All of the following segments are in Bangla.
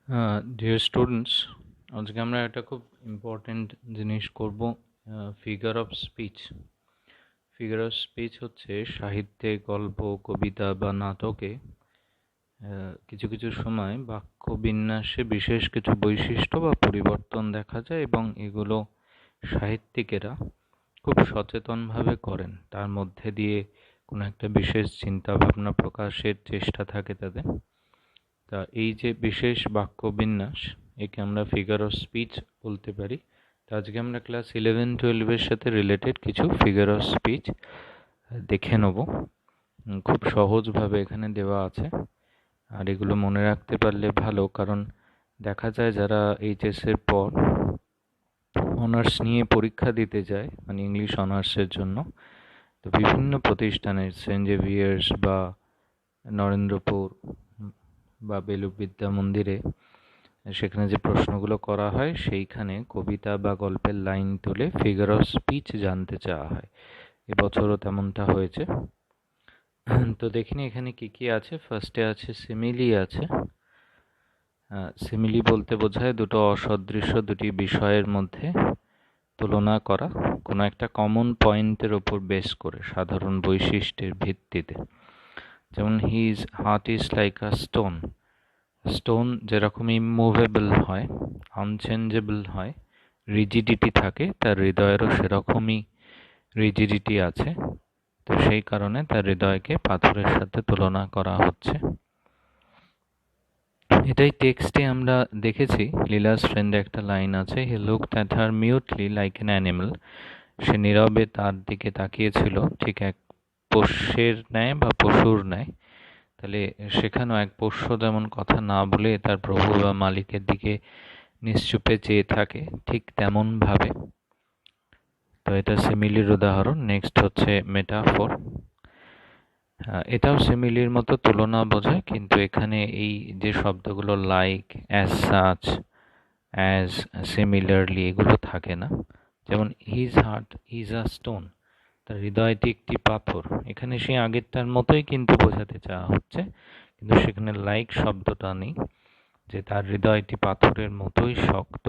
ডিয়ার স্টুডেন্টস, আজকে আমরা একটা খুব ইম্পর্ট্যান্ট জিনিস করব। Figure of speech. Figure of speech হচ্ছে সাহিত্যে, গল্প, কবিতা বা নাটকে কিছু কিছু সময় বাক্য বিন্যাসে বিশেষ কিছু বৈশিষ্ট্য বা পরিবর্তন দেখা যায় এবং এগুলো সাহিত্যিকেরা খুব সচেতনভাবে করেন। তার মধ্যে দিয়ে কোনো একটা বিশেষ চিন্তা ভাবনা প্রকাশের চেষ্টা থাকে তাদের। তা এই যে বিশেষ বাক্য বিন্যাস, একে আমরা ফিগার অফ স্পিচ বলতে পারি। তো আজকে আমরা ক্লাস 11-12 সাথে রিলেটেড কিছু ফিগার অফ স্পিচ দেখে নেব। খুব সহজভাবে এখানে দেওয়া আছে, আর এগুলো মনে রাখতে পারলে ভালো, কারণ দেখা যায় যারা এইচএসের পর অনার্স নিয়ে পরীক্ষা দিতে যায়, মানে ইংলিশ অনার্সের জন্য, তো বিভিন্ন প্রতিষ্ঠানের সেন্ট জেভিয়ার্স বা নরেন্দ্রপুর বা বেলুড় বিদ্যা মন্দিরে সেখানে যে প্রশ্নগুলো করা হয় সেইখানে কবিতা বা গল্পের লাইন তুলে ফিগার অফ স্পিচ জানতে চাওয়া হয়। এবছরও তেমনটা হয়েছে। তো দেখিনি এখানে কি কি আছে। ফার্স্টে আছে সিমিলি আছে। সিমিলি বলতে বোঝায় দুটো অসদৃশ্য দুটি বিষয়ের মধ্যে তুলনা করা কোনো একটা কমন পয়েন্টের ওপর বেস করে, সাধারণ বৈশিষ্ট্যের ভিত্তিতে। যেমন his heart is like a stone. Stone যেরকম ইমুভেবল হয়, আনচেঞ্জেবল হয়, রিজিডিটি থাকে, তার হৃদয়েরও সেরকমই রিজিডিটি আছে। তো সেই কারণে তার হৃদয়কে পাথরের সাথে তুলনা করা হচ্ছে। এটাই টেক্সটে আমরা দেখেছি। লীলাস ফ্রেন্ডে একটা লাইন আছে, he looked at her mutely like an animal. সে নীরবে তার দিকে তাকিয়েছিল ঠিক এক পোষ্যের ন্যায় বা পশুর ন্যায়। তাহলে সেখানেও এক পোষ্য যেমন কথা না বলে তার প্রভু বা মালিকের দিকে নিশ্চুপে চেয়ে থাকে, ঠিক তেমন ভাবে। তো এটা সিমিলির উদাহরণ। নেক্সট হচ্ছে মেটাফোর। এটাও সিমিলির মতো তুলনা বোঝায়, কিন্তু এখানে এই যে শব্দগুলো like, as such, as, similarly, এগুলো থাকে না। যেমন his heart is a stone, তার হৃদয়টি একটি পাথর। এখানে সেই আগেরটার মতোই কিন্তু বোঝাতে চাওয়া হচ্ছে, কিন্তু সেখানে লাইক শব্দটা নেই, যে তার হৃদয়টি পাথরের মতোই শক্ত।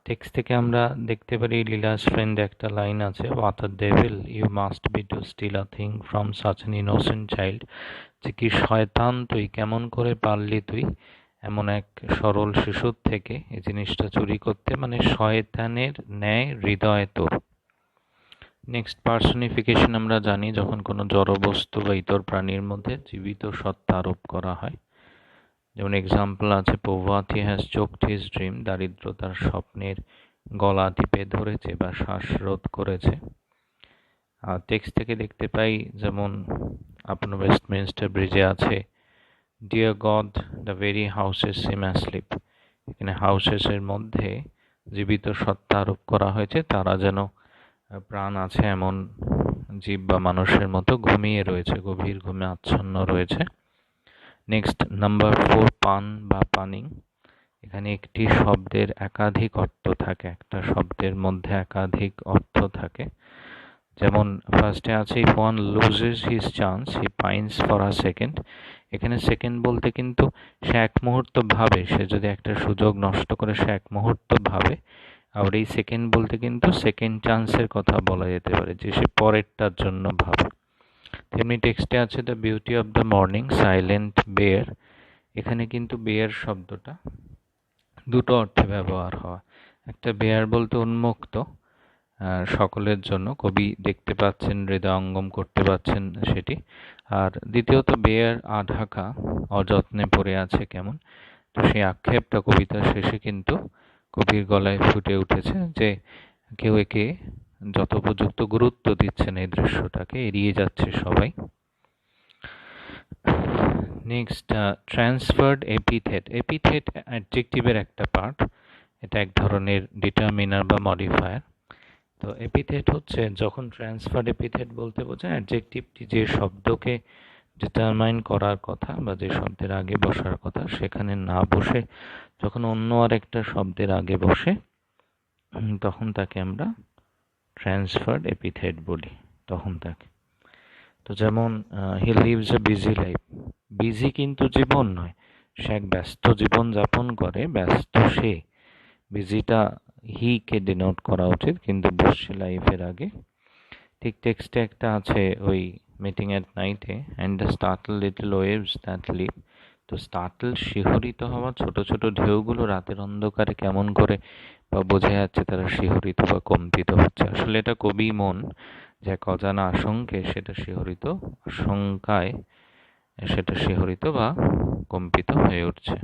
টেক্সট থেকে আমরা দেখতে পারি লীলাস ফ্রেন্ড একটা লাইন আছে, what a devil you must be to steal a thing from such an innocent child. যে কি শয়তান তুই, কেমন করে পারলি তুই এমন এক সরল শিশুর থেকে এই জিনিসটা চুরি করতে, মানে শয়তানের ন্যায় হৃদয় তোর। নেক্সট পার্সনিফিকেশন আমরা জানি, যখন কোনো জড় বস্তু বা ইতর প্রাণীর মধ্যে জীবিত সত্তা আরোপ করা হয়। যেমন এক্সাম্পল আছে, পোভার্টি হ্যাজ চোকড হিজ ড্রিম, দারিদ্র তার স্বপ্নের গলা টিপে ধরেছে বা শ্বাসরোধ করেছে। টেক্সট থেকে দেখতে পাই, যেমন আপনার ওয়েস্টমিনস্টার ব্রিজে আছে, dear God the very houses seem asleep. এখানে হাউসেসের মধ্যে জীবিত সত্তা আরোপ করা হয়েছে, তারা যেন প্রাণ আছে এমন জীব বা মানুষের মতো ঘুমিয়ে রয়েছে, গভীর ঘুমে আচ্ছন্ন রয়েছে। নেক্সট নাম্বার 4, পান বা পানিং। এখানে একটি শব্দের একাধিক অর্থ থাকে, একটা শব্দের মধ্যে একাধিক অর্থ থাকে। যেমন ফার্স্টে আছে, if one loses his chance he pines for a second. এখানে সেকেন্ড বলতে কিন্তু সে এক মুহূর্ত ভাবে, সে যদি একটা সুযোগ নষ্ট করে সে এক মুহূর্ত ভাবে। আবার এই সেকেন্ড বলতে কিন্তু সেকেন্ড চান্সের কথা বলা যেতে পারে, যে সে পরেরটার জন্য ভাবে। তেমনি টেক্সটে আছে, the beauty of the morning silent bare. এখানে কিন্তু বেয়ার শব্দটা দুটো অর্থে ব্যবহার হয়। একটা বেয়ার বলতে উন্মুক্ত, সকলের জন্য, কবি দেখতে পাচ্ছেন, হৃদয়ঙ্গম করতে পাচ্ছেন সেটি। আর দ্বিতীয়ত বেয়ার আঢাকা, অযত্নে পড়ে আছে কেমন। তো সেই আক্ষেপটা কবিতার শেষে কিন্তু কবির গলায় ফুটে উঠেছে, যে কেউ একে যথোপযুক্ত গুরুত্ব দিচ্ছে না, এই দৃশ্যটাকে এড়িয়ে যাচ্ছে সবাই। Next transferred epithet. এপিথেট অ্যাডজেক্টিভের একটা পার্ট, এটা এক ধরনের ডিটারমিনার বা মডিফায়ার। তো এপিথেট হচ্ছে, যখন ট্রান্সফার্ড এপিথেট বলতে বোঝায় অ্যাডজেক্টিভটি যে শব্দকে ডিটারমাইন করার কথা বা যে শব্দের আগে বসার কথা সেখানে না বসে যখন অন্য আরেকটা শব্দের আগে বসে, তখন তাকে আমরা ট্রান্সফার্ড এপিথেট বলি, তখন তাকে। তো যেমন he lives A busy life, busy কিন্তু জীবন নয়, সে এক ব্যস্ত জীবন যাপন করে, ব্যস্ত সে, বিজিটা হি কে ডিনোট করা উচিত, কিন্তু বসছে লাইফের আগে। ঠিক টেক্সটে একটা আছে ওই মিটিং এট নাইটে, and the startle little waves that leap. তো স্টার্টল, শিহরিত হওয়া ছোট ছোট ঢেউগুলো রাতের অন্ধকারে কেমন করে বা বোঝা যাচ্ছে তারা শিহরিত বা কম্পিত হচ্ছে। আসলে এটা কবি মন যে এক অজানা আশঙ্কে সেটা শিহরিত, আশঙ্কায় সেটা শিহরিত বা কম্পিত হয়ে উঠছে।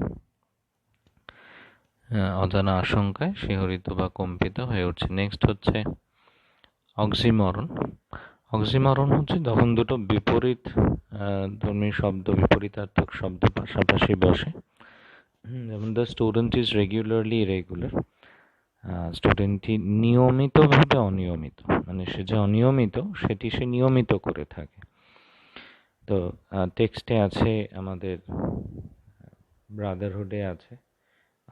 অজানা আশঙ্কায় শিহরিত বা কম্পিত হয়ে উঠছে। নেক্সট হচ্ছে অক্সিমরন। অক্সিমরন হচ্ছে যখন দুটো বিপরীত ধর্মী শব্দ, বিপরীতার্থক শব্দ পাশাপাশি বসে। যেমন the student is regularly irregular. স্টুডেন্টটি নিয়মিতভাবে অনিয়মিত, মানে সে যে অনিয়মিত সেটি সে নিয়মিত করে থাকে। তো টেক্সটে আছে আমাদের ব্রাদারহুডে আছে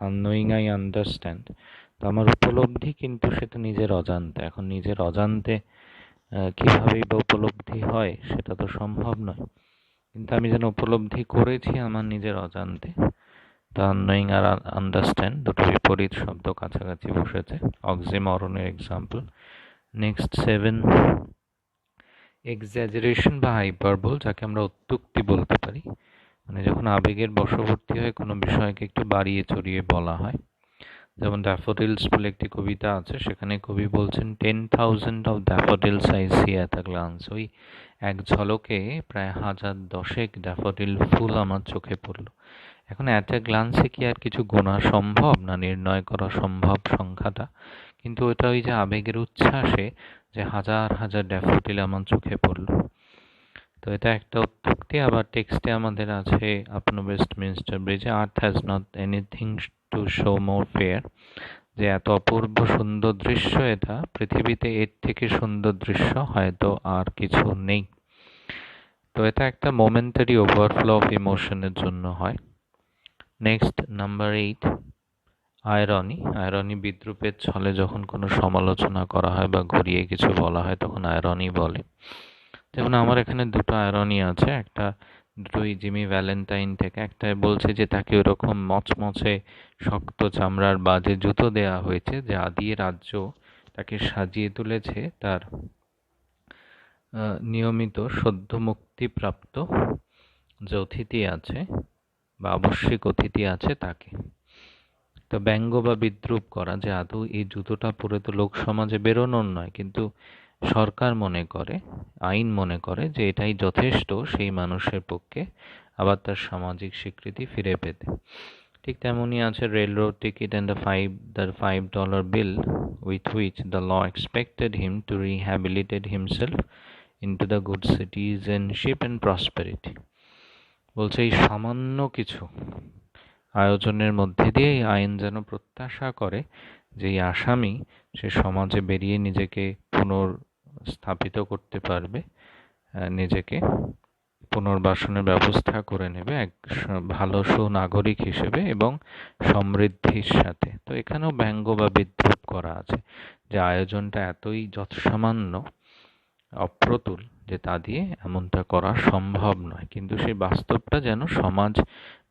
আননোয়িং আই আন্ডারস্ট্যান্ড। তো আমার উপলব্ধি কিন্তু সেটা নিজের অজান্তে। এখন নিজের অজান্তে কীভাবেই বা উপলব্ধি হয় সেটা তো সম্ভব নয়, কিন্তু আমি যেন উপলব্ধি করেছি আমার নিজের অজান্তে। দ্য আননোয়িং আর আন্ডারস্ট্যান্ড দুটো বিপরীত শব্দ কাছাকাছি বসেছে, অক্সিমরনের এক্সাম্পল। নেক্সট 7, এক্সাজারেশন বা হাইপারবোল, যাকে আমরা অত্যুক্তি বলতে পারি। মানে যখন আবেগের বশবর্তী হয়ে কোনো বিষয়কে একটু বাড়িয়ে চড়িয়ে বলা হয়। যেমন ড্যাফোডিলস বলে একটি কবিতা আছে, সেখানে কবি বলছেন 10,000 of daffodils I see at a glance. ওই এক ঝলকে প্রায় 1010 ড্যাফোডিল ফুল আমার চোখে পড়ল। এখন অ্যাট আ গ্লান্সে কি আর কিছু গোনা সম্ভব, না নির্ণয় করা সম্ভব সংখ্যাটা? কিন্তু ওটা ওই যে আবেগের উচ্ছ্বাসে যে হাজার হাজার ড্যাফোডিল আমার চোখে পড়ল। তো এটা একটা উত্তক্তি। আবার টেক্সটে আমাদের আছে আপন ওয়েস্টমিনস্টার ব্রিজে, আর্থ has not anything to show more fair, যে এত অপূর্ব সুন্দর দৃশ্য এটা, পৃথিবীতে এর থেকে সুন্দর দৃশ্য হয়তো আর কিছু নেই। তো এটা একটা মোমেন্টারি ওভারফ্লো অফ ইমোশনের জন্য হয়। Next number 8, irony. আয়রনি বিদ্রূপের ছলে যখন কোনো সমালোচনা করা হয় বা ঘুরিয়ে কিছু বলা হয় তখন আয়রনি বলে। যেমন আমার এখানে দুটো আয়রনি আছে, একটা দুটোই জিমি ভ্যালেন্টাইন থেকে। একটা বলছে যে তাকে ওরকম মচমচে শক্ত চামড়ার বাজে জুতো দেয়া হয়েছে যা দিয়ে রাজ্য তাকে সাজিয়ে তুলেছে তার নিয়মিত সদ্য মুক্তিপ্রাপ্ত যে অতিথি আছে বা আবশ্যিক অতিথি আছে তাকে। তো ব্যঙ্গ বা বিদ্রূপ করা যে আদৌ এই জুতোটা পরে তো লোক সমাজে বেরোনোর নয়, কিন্তু সরকার মনে করে, আইন মনে করে যে এটাই যথেষ্ট সেই মানুষের পক্ষে আবার তার সামাজিক স্বীকৃতি ফিরে পেতে। ঠিক তেমনই আছে railroad ticket and the $5 bill with which the law expected him to rehabilitate himself into the good citizenship and prosperity। বলছে এই সামান্য কিছু আয়োজনের মধ্যে দিয়ে আইন যেন প্রত্যাশা করে যে এই আসামি সে সমাজে বেরিয়ে নিজেকে পুনর্স্থাপিত করতে পারবে, নিজেকে পুনর্বাসনের ব্যবস্থা করে নেবে এক ভালো সুনাগরিক হিসেবে এবং সমৃদ্ধির সাথে। তো এখানেও ব্যঙ্গ বা বিদ্রূপ করা আছে যে আয়োজনটা এতই যৎসামান্য অপ্রতুল যে তা দিয়ে এমনটা করা সম্ভব নয়, কিন্তু সেই বাস্তবটা যেন সমাজ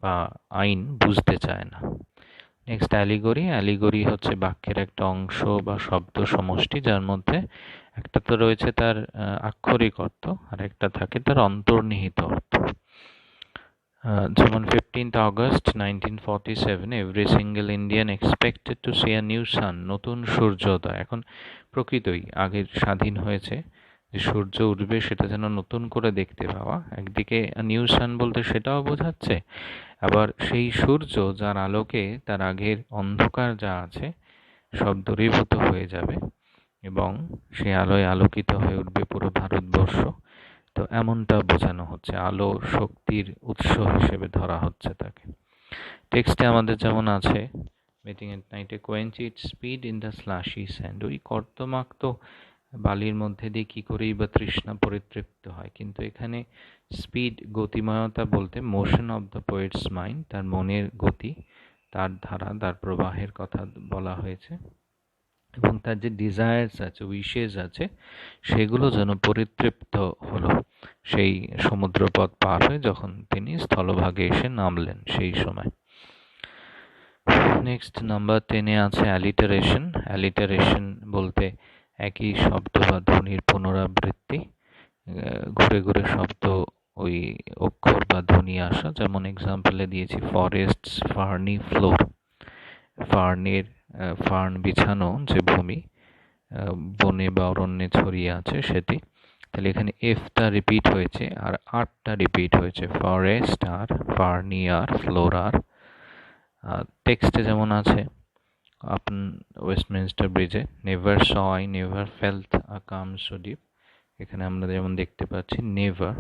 বা আইন বুঝতে চায় না। Next allegory. অ্যালিগরি হচ্ছে বাক্যের একটা অংশ বা শব্দ সমষ্টি যার মধ্যে একটা তো রয়েছে তার আক্ষরিক অর্থ আর একটা থাকে তার অন্তর্নিহিত অর্থ। যেমন 15th August 1947 every single Indian expected to see a new sun, নতুন সূর্যোদয়। এখন প্রকৃতই আগে স্বাধীন হয়েছে যে সূর্য উঠবে সেটা যেন নতুন করে দেখতে পাওয়া, একদিকে নিউ সান বলতে সেটাও বোঝাচ্ছে, আবার সেই সূর্য যার আলোকে তার আগের অন্ধকার যা আছে সব দূরীভূত হয়ে যাবে এবং সেই আলোয় আলোকিত হয়ে উঠবে পুরো ভারতবর্ষ। তো এমনটা বোঝানো হচ্ছে, আলো শক্তির উৎস হিসেবে ধরা হচ্ছে তাকে। টেক্সটে আমাদের যেমন আছে মিটিং এট নাইটে quench it speed in the slushy sand, ওই কর্দমাক্ত বালির মধ্যে দিয়ে কী করেই বা তৃষ্ণা পরিতৃপ্ত হয়। কিন্তু এখানে স্পিড, গতিময়তা বলতে motion of the poet's mind, তার মনের গতি, তার ধারা, তার প্রবাহের কথা বলা হয়েছে, এবং তার যে ডিজায়ার্স আছে, উইশেস আছে, সেগুলো যেন পরিতৃপ্ত হলো। সেই সমুদ্রপথ পার হয়ে যখন তিনি স্থলভাগে এসে নামলেন সেই সময়। নেক্সট নাম্বার 10-এ আছে অ্যালিটারেশন। অ্যালিটারেশন বলতে একই শব্দ বা ধ্বনির পুনরাবৃত্তি, ঘুরে ঘুরে শব্দ ওই অক্ষর বা ধ্বনি আসা। যেমন এক্সাম্পলে দিয়েছি ফরেস্টস ফার্নি ফ্লোর, ফার্নের ফার্ন বিছানো যে ভূমি বনে বা অরণ্যে ছড়িয়ে আছে সেটি। তাহলে এখানে এফটা রিপিট হয়েছে আর আরটা রিপিট হয়েছে, ফরেস্ট আর, ফার্নি আর, ফ্লোর আর। টেক্সটে যেমন আছে ওয়েস্টমিনস্টার ব্রিজে, never saw I never felt a calm so deep, এখানে আমরা যেমন দেখতে পাচ্ছি নেভার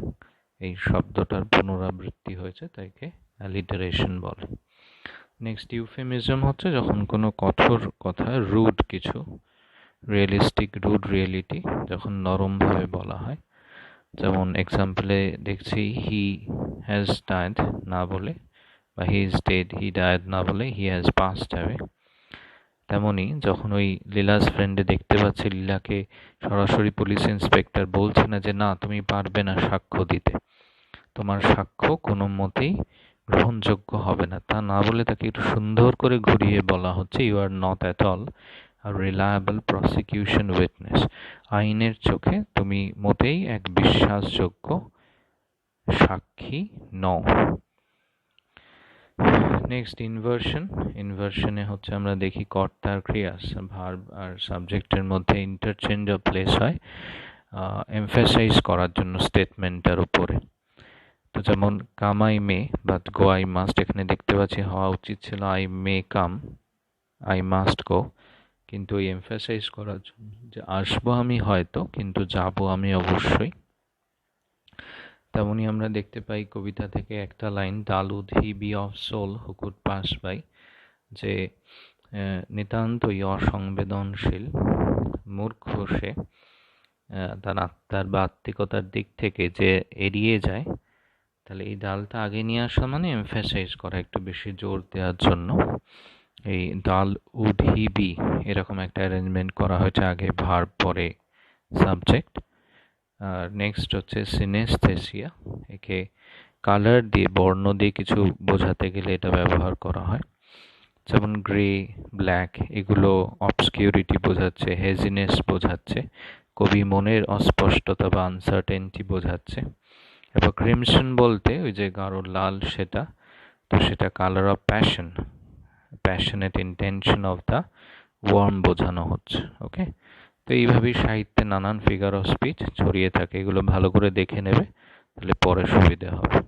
এই শব্দটার পুনরাবৃত্তি হয়েছে, তাইকে অ্যালিটারেশন বলে। নেক্সট ইউফেমিজম হচ্ছে যখন কোনো কঠোর কথা, রুড কিছু, রিয়েলিস্টিক রুড রিয়েলিটি যখন নরমভাবে বলা হয়। যেমন এক্সাম্পলে দেখছি হি হ্যাজ ডায়েড না বলে, বা he is dead, he died না বলে হি হ্যাজ পাসড অ্যাওয়ে। তেমনি যখন ওই লীলাস ফ্রেন্ডে দেখতে পাচ্ছি লীলাকে সরাসরি পুলিশ ইন্সপেক্টর বলছে না যে না তুমি পারবে না সাক্ষ্য দিতে, তোমার সাক্ষ্য কোনো মতেই গ্রহণযোগ্য হবে না, তা না বলে তাকে একটু সুন্দর করে ঘুরিয়ে বলা হচ্ছে you are not at all a reliable prosecution witness, আইনের চোখে তুমি মোটেই এক বিশ্বাসযোগ্য সাক্ষী নও। Next inversion. ইনভার্সনে হচ্ছে আমরা দেখি কর্তার ক্রিয়াস, ভার্ব আর সাবজেক্টের মধ্যে ইন্টারচেঞ্জ অফ প্লেস হয় এমফাসাইজ করার জন্য স্টেটমেন্টটার উপরে। তো যেমন come I may but go I must, এখানে দেখতে পাচ্ছি হওয়া উচিত ছিল I may come I must go, কিন্তু ওই এমফাসাইজ করার জন্য যে আসবো আমি হয়তো কিন্তু যাব আমি অবশ্যই। তেমনি আমরা দেখতে পাই কবিতা থেকে একটা লাইন, dull would he be of soul who could pass by, যে নিতান্তই অসংবেদনশীল মূর্খ সে তার আত্মার বা আত্মিকতার দিক থেকে যে এড়িয়ে যায়। তাহলে এই ডালটা আগে নিয়ে আসা মানে এমফাসাইজ করা, একটু বেশি জোর দেওয়ার জন্য এই ডাল উড হি বি এরকম একটা অ্যারেঞ্জমেন্ট করা হয়েছে, আগে ভার্ব পরে সাবজেক্ট। আর নেক্সট হচ্ছে সিনেস্থেসিয়া, একে কালার দিয়ে বর্ণ দিয়ে কিছু বোঝাতে গেলে এটা ব্যবহার করা হয়। যেমন গ্রে ব্ল্যাক এগুলো অবসকিউরিটি বোঝাচ্ছে, হেজিনেস বোঝাচ্ছে, কবি মনের অস্পষ্টতা বা আনসার্টেনটি বোঝাচ্ছে। এবার ক্রিমসন বলতে ওই যে গাঢ় লাল সেটা, তো সেটা colour of passion, passionate intention of the warm বোঝানো হচ্ছে। ওকে, তো এইভাবেই সাহিত্যে নানান ফিগার অফ স্পিচ ছড়িয়ে থাকে, এগুলো ভালো করে দেখে নেবে তাহলে পরে সুবিধা হবে।